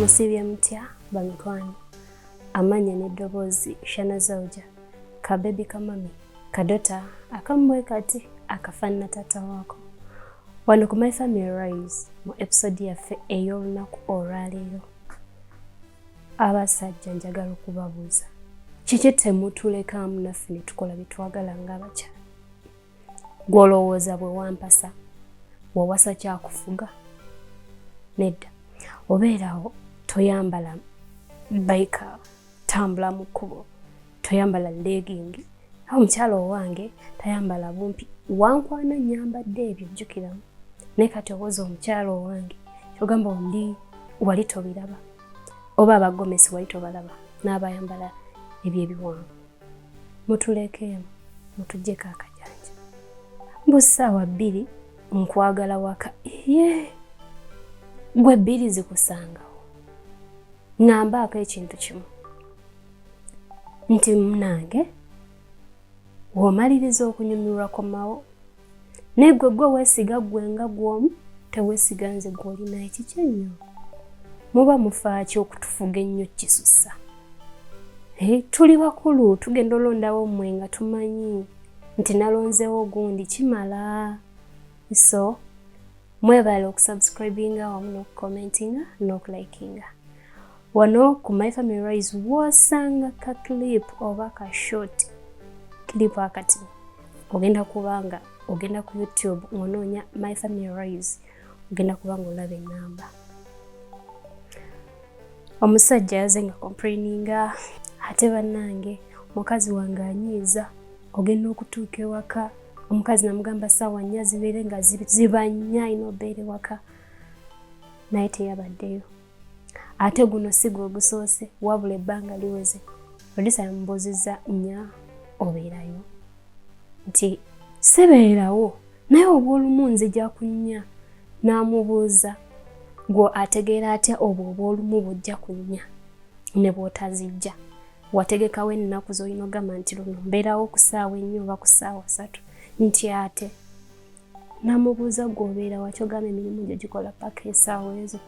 Musibye mutya bamikwano amanya n'eddoboozi Shana Zawja kabebi kamami kadota akambwe kati akafanna tata wako wano ku My Family Rise mu episode yaffe ey'olunaku olwaleero. Abasajja njagala okubabuuza kiki temutulekamu naffe ne tukola bye twagala ng'abakyala? Gw'olowooza bwe wampasa wawasa kyakufuga? Nedda, obeerawo toyambala baika tambula mu kkubo, toyambala legging, omukyala owange tayambala bumpi, wankwana nyambadde ebyo jjukiramu. Ne kati owooza omukyala owange kyogamba oli wali tobiraba oba abagomesi wali tobalaba n'abayambala ebyo ebiwanvu. Mutulekeemu mutuggyeko akajanja. Mbu ssaawa 2 nkwagala waka gwe 2 zikusangawo. Ng'ambaako ekintu kimu nti munange w'omaliriza okunyumirwa komawo naye gwe weesiga gwe nga gw'omu teweesiga nze gw'olina ekiki ennyo. Muba mufaaki okutufuga ennyo kisussa. Tuli bakulu tugenda olondawo mmwe nga tumanyi nti nalonzeewo gundi kimala. So mwebale okusubscribinga wamu n'okucommentinga n'okulikinga. Wano ku My Family Rise wosanga ka clip oba ka short clip akati ogenda kubanga ogenda ku YouTube onoonya My Family Rise ogenda kubanga olaba enamba. Omusajja yaze nga complaininga ate bannange mukazi wange anyiiza ogenda okutuuka ewaka. Omukazi namugamba ssaawa 4 zibeere nga ziba 4 inobeere waka naye teyabaddeyo. Ate guno si gwe gusoose wabula ebbanga liweze. Producer yamubuuzizza 4 obeerayo nti sebeerawo naye obw'olumu nzija ku 4. N'amubuuza gwe ategeera atya obw'olumu bujja ku 4 ne bw'otazijja? Wategekawo ennaku z'olina ogamba nti luno mbeerawo ku ssaawa 4 oba ku ssaawa 3 nti ate. N'amubuuza gwe obeera wa kyogamba emirimu gyo gikola paka essaawa ezo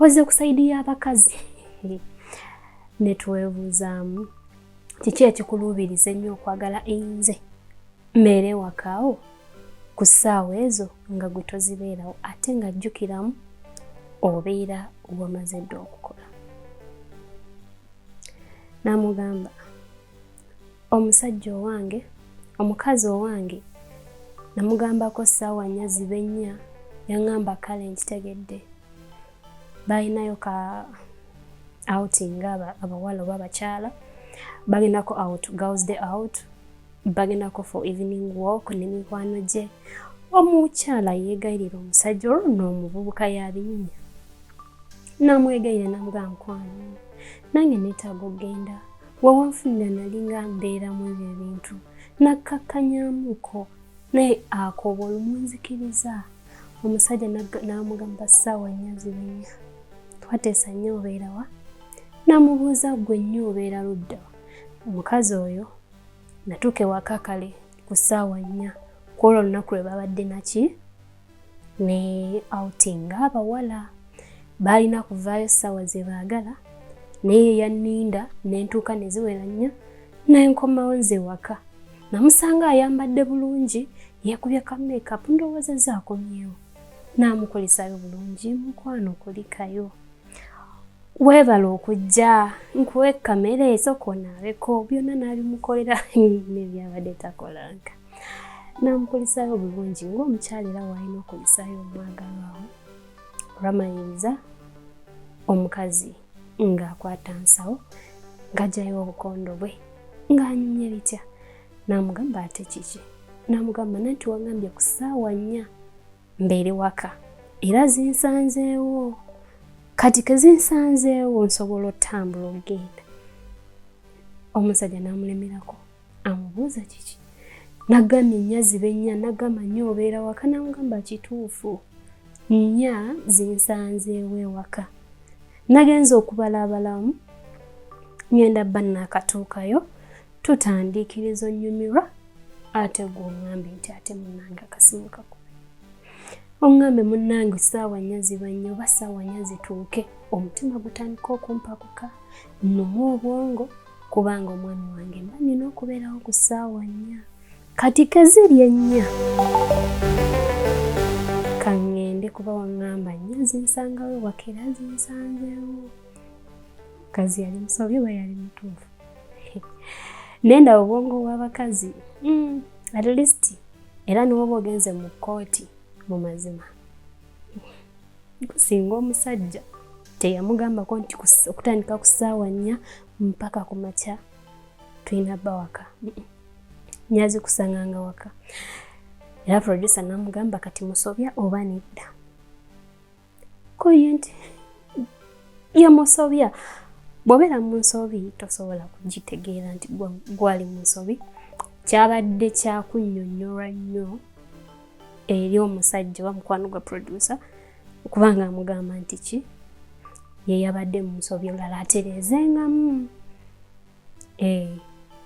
oze ku sayidi y'abakazi. Ne twebuuzaamu kiki ekikuluubiriza ennyo okwagala enze mmeere wakaawo ku ssaawa ezo nga gwe tozibeerawo ate nga jjukiramu obeera wamaze dda okukola. N'amugamba omusajja owange omukazi owange namugambako ssaawa 4 zibe 4 yaŋŋamba kale nkitegedde. Balinayo ka outing abawala oba abakyala bagendako out girls day out bagendako for evening walk n'emikwano gye. Omukyala yeegayirira omusajja olwo n'omuvubuka yabinyumya. N'amwegayirira n'amugamba mukwano nange neetaaga okgenda wawanfunira nali nga mbeeramu ebyo ebintu nakkakkanyamuko naye akooba olumunzikiriza. Omusajja n'amugamba ssaawa 4 zibe 4 twateesa nnyo obeera wa? N'amubuuza gwe nnyo obeera ludda wa? Omukazi oyo natuuka ewaka kale ku ssaawa 4 kwolwo olunaku lwe babadde naki ne outing abawala baalina kuvaayo ssaawa ze baagala naye yanninda nentuuka ne ziwera 4 naye nkomawo nze waka namusanga ayambadde bulungi yeekubye ka makeup ndowooza zaakomyewo. N'amukolesayo bulungi mukwano kulikayo. Weebala okujja nkuwe kamera esooka onaabeko byonna n'abimukolera n'ebyabadde takolanga. N'amukolesayo bulungi ng'omukyala era waalina okolesayo omwagalwawo. Olwamaliriza omukazi ng'akwata nsawo ng'aggyayo obukondo bwe ng'anyumya bitya. N'amugamba ate kiki? N'amugamba nanti wangambye ku ssaawa 4 mbeere waka era zinsanzeewo kati ke zinsanzeewo nsobola otambula ogenda. Omusajja n'amulemerako amubuuza kiki? N'agambye 4 zibe 4 n'agamba nnyo obeera waka. N'amugamba kituufu 4 zinsanzeewo ewaka nagenza okubalabalamu ngenda bba naakatuukayo tutandiikiriza onnyumirwa ate gw'oŋŋambe nti ate munnange akasimu kakube. Oŋŋambe munnange ssaawa 4 ziba 4 oba ssaawa 4 zituuke omutima gutandika okumpakuka nnuma obwongo kubanga omwami wange mba nina okubeerawo ku ssaawa 4 kati kazirya 4 kaŋŋende kuba waŋŋamba nnyo zinsangawo wakera zinsanzeewo kazi yali musobye bwe yali mutuufu nenda obwongo bw'abakazi at least era niwoba ogenze mu kkooti mu mazima singa omusajja teyamugambako nti okutandika ku ssaawa 4 mpaka ku makya tulina bba waka nyazi kusanganga waka era producer namugamba kati musobya oba nedda koye nti yamusobya bw'obeera mu nsobi tosobola kugitegeera nti gwali mu nsobi kyabadde kyakunnyonnyola nnyo eri omusajja wa mukwano gwa producer okubanga amugamba nti ki ye yabadde mu nsobi olala atereezengamu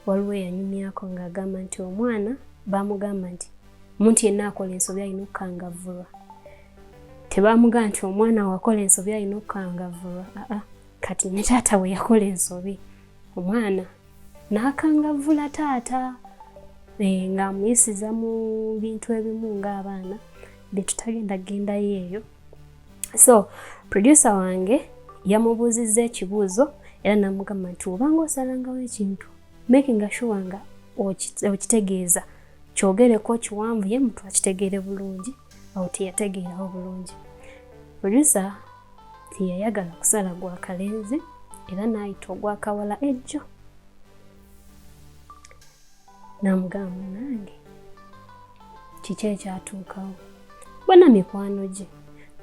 waliwo eyanyumyako ng'agamba nti omwana baamugamba nti omuntu yenna akola ensobi alina okukangavvulwa tebaamugamba nti omwana wakola ensobi alina okukangavvulwa kati ne taata we yakola ensobi omwana n'akangavvula taata ng'amuyisiza mu bintu ebimu ng'abaana bye tutagenda gendayo eyo so producer wange yamubuuzizza ekibuuzo era namugamba nti obanga osalangawo ekintu making sure nga okitegeeza kyogereko kiwanvu ye muntu akitegeere bulungi awo teyategeerawo bulungi producer tiyayagala kusala gwa kalenzi era n'ayita ogwa kawala ejjo namugamba nange kiki ekyatuukawo bona mikwano gye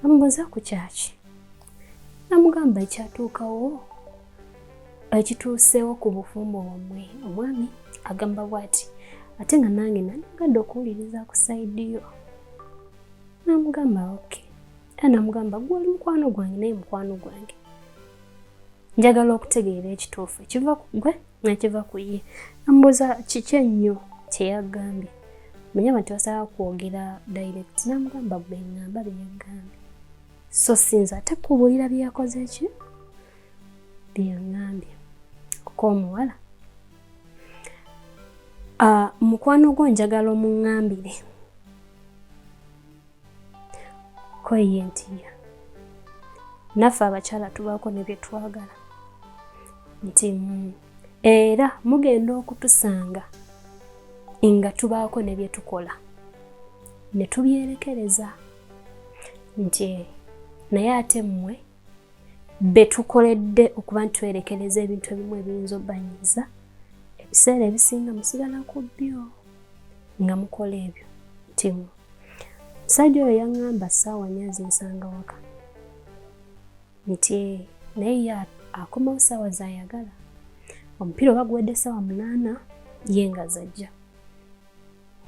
namubuuza ku kyaki namugamba ekyatuukawo ekituuseewo ku bufumbo bwammwe omwami agamba bw'ati ate nga nange nandigadde okuwuliriza ku saidi yo namugamba okay era namugamba gwe oli mukwano gwange naye mukwano gwange njagala okutegeera ekituufu ekiva ku gwe nekiva ku ye namubuuza kiki ennyo kyeyagambye manya abantu basobola kwogera direct namugamba bwe ngamba byeyagambye so sinza ate kubuulira byeyakoze ki byeyaŋŋambye kuko omuwala mukwano gwo njagala omuŋŋambire ko ye ntiya naffe abakyala tubaako ne bye twagala nti era mugenda okutusanga nga tubaako ne bye tukola ne tubyerekereza nti naye ate mmwe be tukoledde okuba ntwerekereza ebintu ebimu ebiyinza obbanyiza ebiseera ebisinga musigala ku byo nga mukola ebyo nti omusajja oyo yaŋŋamba ssaawa 4 zinsanga waka nti naye ye akomawo ssaawa zayagala omupiira oba guwedde ssaawa 8 ye nga zajja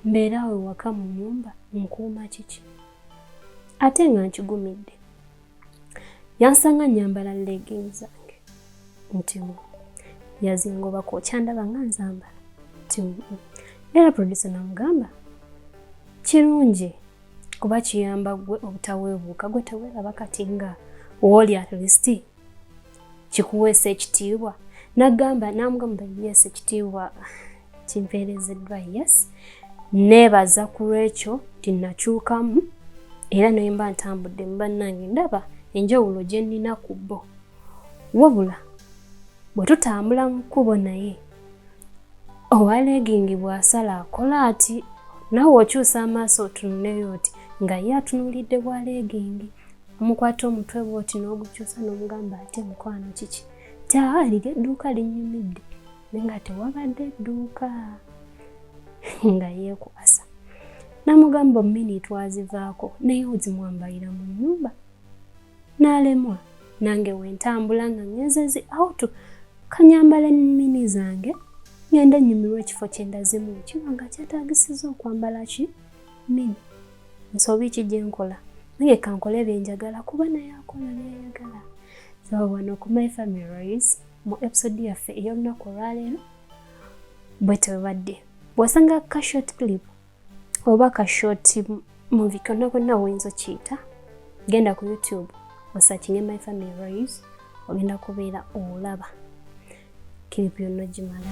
mbeera awo waka mu nnyumba nkuuma kiki ate nga nkigumidde yansanga nyambala leggings zange nti yazingobako okyandaba nga nzambala nti era producer namugamba kirungi kuba kiyamba gwe obutaweebuuka gwe teweeraba kati nga wooli at least kikuweesa ekitiibwa namugamba yes ekitiibwa kimpeerezeddwa yes neebaza ku lwekyo nti nakyukamu era naye mba ntambudde mu bannange ndaba enjawulo gye nnina ku bo wabula bwe tutambula mu kkubo naye owa legging bw'asala akola ati naawe okyusa amaaso otunuleyo oti nga ye atunuulidde bwa legging omukwata omutwe bw'oti n'ogukyusa n'omugamba ate mukwano kiki liri edduuka linnyumidde naye nga tewabadde edduuka nga yeekwasa namugamba omini twazivaako naye ozimwambalira mu nnyumba n'alemwa nange wentambula nga ngezezi auto kanyambala mini zange ngenda nnyumirwa ekifo kyendazimu kiba nga kyetaagisiza okwambala ki mini nsobi ki gye nkola naye kankola ebyenjagala kuba naye akola byayagala so wano ku My Family Rise mu episode yaffe ey'olunaku olwaleero bwe tebadde bw'osanga ka short clip oba ka short movie konna konna woyinza okiyita genda ku YouTube osachinge My Family Values ogenda kubeera olaba kiri byonna gimala.